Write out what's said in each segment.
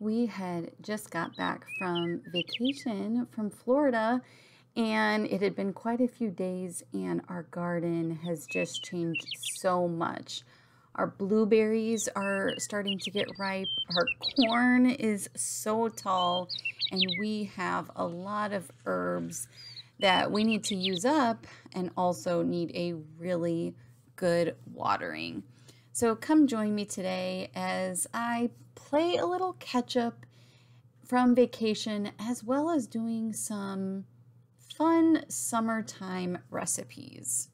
we had just got back from vacation from Florida, and it had been quite a few days, and our garden has just changed so much. Our blueberries are starting to get ripe. Our corn is so tall, and we have a lot of herbs that we need to use up and also need a really good watering. So come join me today as I play a little catch up from vacation, as well as doing some fun summertime recipes.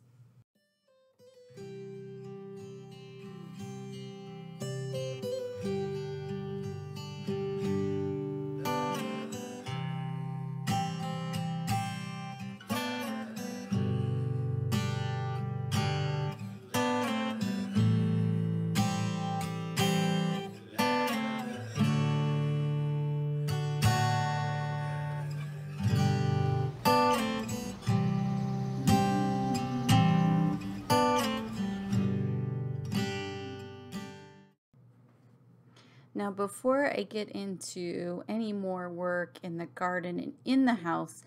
Now, before I get into any more work in the garden and in the house,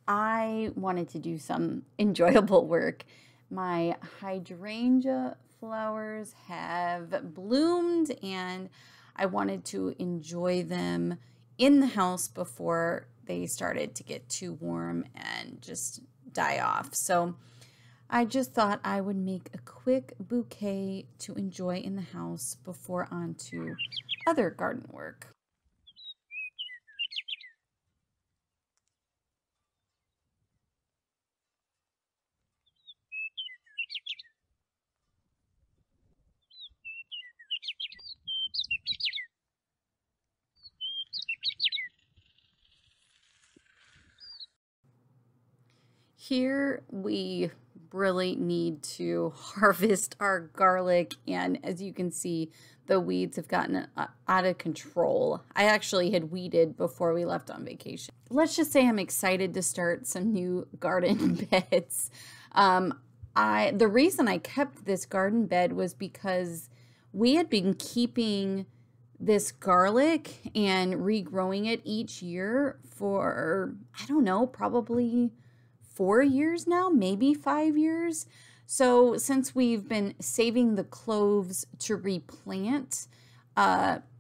I wanted to do some enjoyable work. My hydrangea flowers have bloomed, and I wanted to enjoy them in the house before they started to get too warm and just die off. So I just thought I would make a quick bouquet to enjoy in the house before on to other garden work. Here we really need to harvest our garlic, and as you can see, the weeds have gotten out of control. I actually had weeded before we left on vacation. Let's just say I'm excited to start some new garden beds. The reason I kept this garden bed was because we had been keeping this garlic and regrowing it each year for, I don't know, probably 4 years now, maybe 5 years. So since we've been saving the cloves to replant,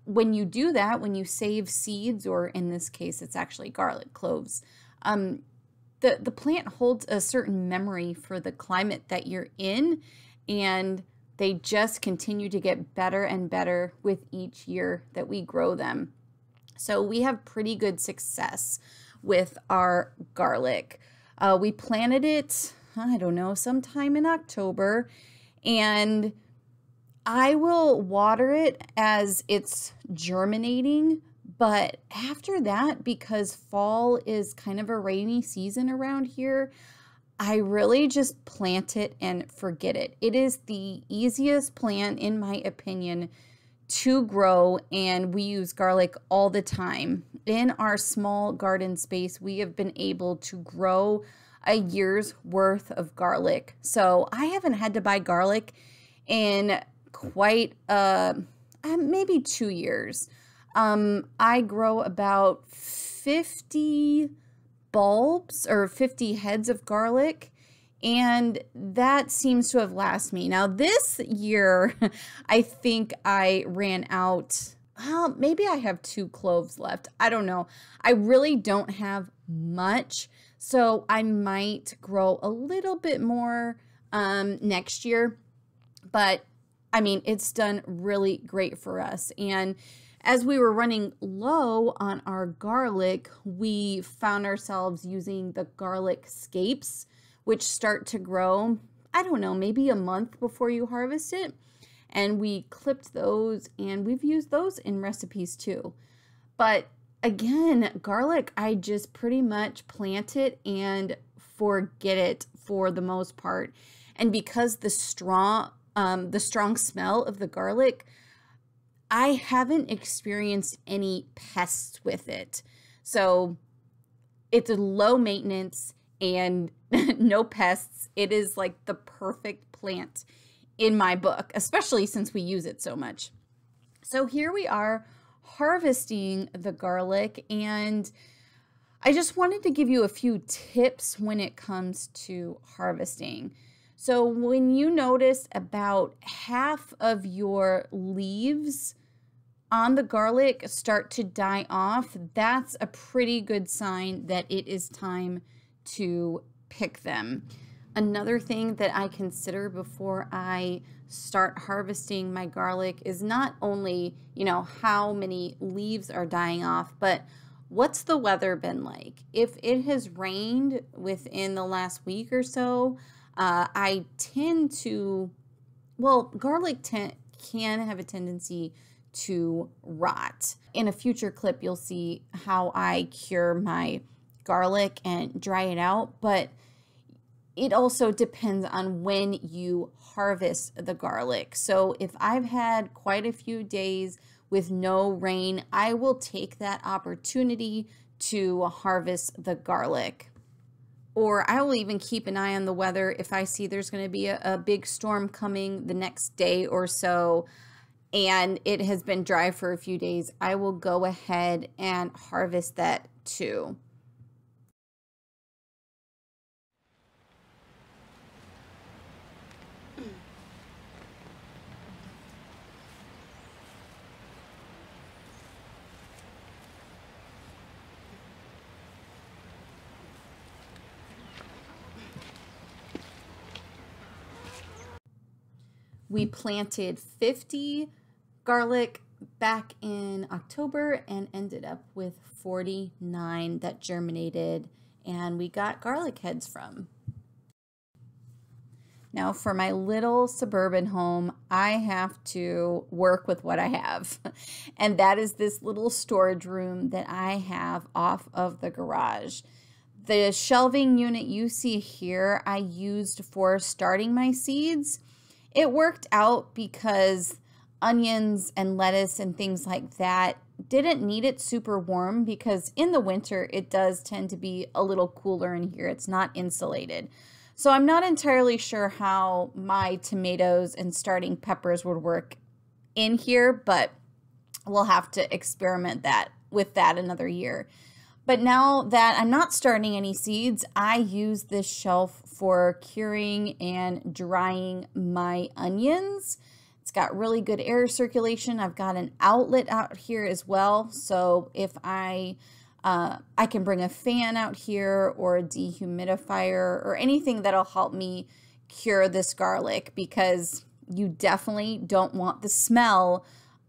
when you do that, when you save seeds, or in this case, it's actually garlic cloves, the plant holds a certain memory for the climate that you're in, and they just continue to get better and better with each year that we grow them. So we have pretty good success with our garlic. We planted it, I don't know, sometime in October, and I will water it as it's germinating. But after that, because fall is kind of a rainy season around here, I really just plant it and forget it. It is the easiest plant, in my opinion, to grow, and we use garlic all the time. In our small garden space, we have been able to grow a year's worth of garlic. So I haven't had to buy garlic in quite maybe 2 years. I grow about 50 bulbs or 50 heads of garlic, and that seems to have lasted me. Now this year, I think I ran out. Well, maybe I have 2 cloves left. I don't know. I really don't have much, so I might grow a little bit more next year. But I mean, it's done really great for us. And as we were running low on our garlic, we found ourselves using the garlic scapes, which start to grow, I don't know, maybe a month before you harvest it. And we clipped those, and we've used those in recipes too. But again, garlic, I just pretty much plant it and forget it for the most part. And because the strong smell of the garlic, I haven't experienced any pests with it. So it's a low maintenance and no pests. It is like the perfect plant in my book, especially since we use it so much. So here we are harvesting the garlic, and I just wanted to give you a few tips when it comes to harvesting. So when you notice about half of your leaves on the garlic start to die off, that's a pretty good sign that it is time to pick them. Another thing that I consider before I start harvesting my garlic is not only, how many leaves are dying off, but what's the weather been like? If it has rained within the last week or so, I tend to, garlic can have a tendency to rot. In a future clip, you'll see how I cure my garlic and dry it out, but it also depends on when you harvest the garlic. So if I've had quite a few days with no rain, I will take that opportunity to harvest the garlic. Or I will even keep an eye on the weather. If I see there's going to be a big storm coming the next day or so, and it has been dry for a few days, I will go ahead and harvest that too. We planted 50 garlic back in October and ended up with 49 that germinated and we got garlic heads from. Now for my little suburban home, I have to work with what I have. And that is this little storage room that I have off of the garage. The shelving unit you see here, I used for starting my seeds. It worked out because onions and lettuce and things like that didn't need it super warm because in the winter it does tend to be a little cooler in here. It's not insulated. So I'm not entirely sure how my tomatoes and starting peppers would work in here, but we'll have to experiment with that another year. But now that I'm not starting any seeds, I use this shelf for curing and drying my onions. It's got really good air circulation. I've got an outlet out here as well. So if I can bring a fan out here or a dehumidifier or anything that'll help me cure this garlic, because you definitely don't want the smell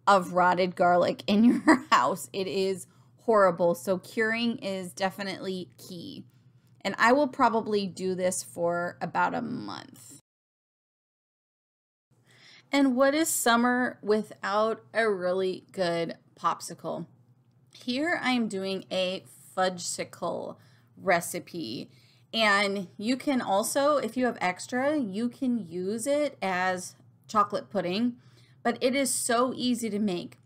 of rotted garlic in your house. It is horrible. So curing is definitely key. And I will probably do this for about a month. And what is summer without a really good popsicle? Here I am doing a fudgesicle recipe. And you can also, if you have extra, you can use it as chocolate pudding. But it is so easy to make.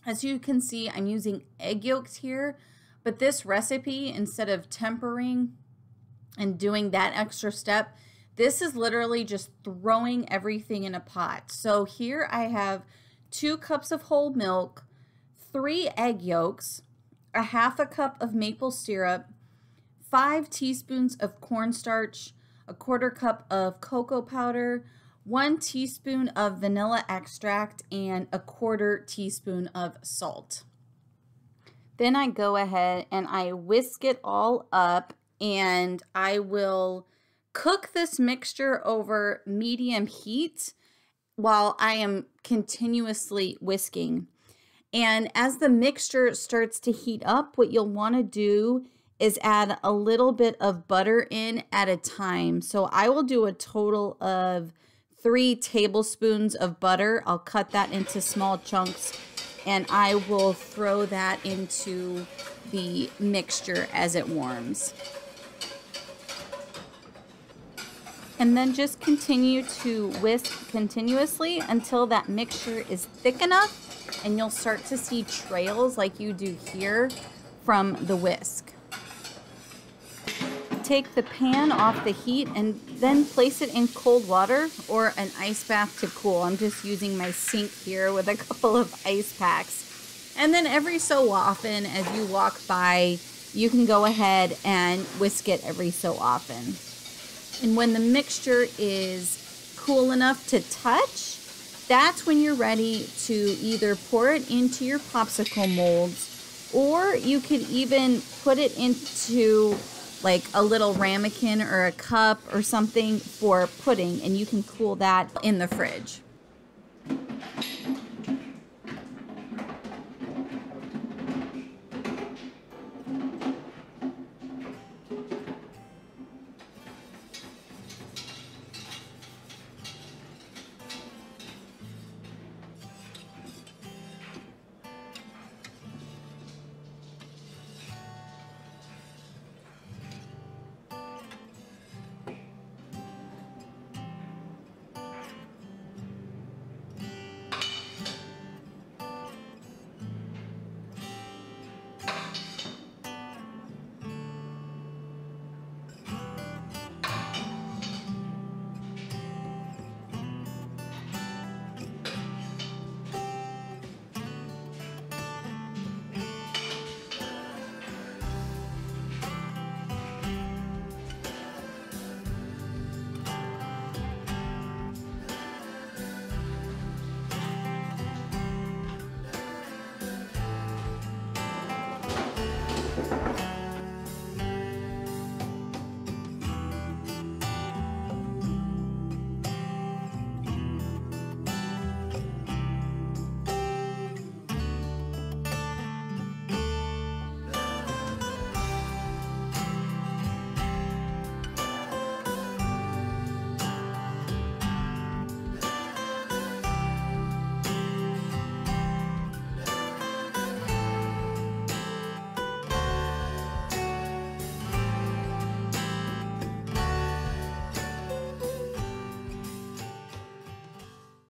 As you can see, I'm using egg yolks here, but this recipe, instead of tempering and doing that extra step, this is literally just throwing everything in a pot. So here I have 2 cups of whole milk, 3 egg yolks, a half a cup of maple syrup, 5 teaspoons of cornstarch, a 1/4 cup of cocoa powder, 1 teaspoon of vanilla extract, and a 1/4 teaspoon of salt. Then I go ahead and I whisk it all up, and I will cook this mixture over medium heat while I am continuously whisking. And as the mixture starts to heat up, what you'll want to do is add a little bit of butter in at a time. So I will do a total of 3 tablespoons of butter. I'll cut that into small chunks and I will throw that into the mixture as it warms. And then just continue to whisk continuously until that mixture is thick enough and you'll start to see trails like you do here from the whisk. Take the pan off the heat and then place it in cold water or an ice bath to cool. I'm just using my sink here with a couple of ice packs. And then every so often, as you walk by, you can go ahead and whisk it every so often. And when the mixture is cool enough to touch, that's when you're ready to either pour it into your popsicle molds, or you could even put it into like a little ramekin or a cup or something for pudding, and you can cool that in the fridge.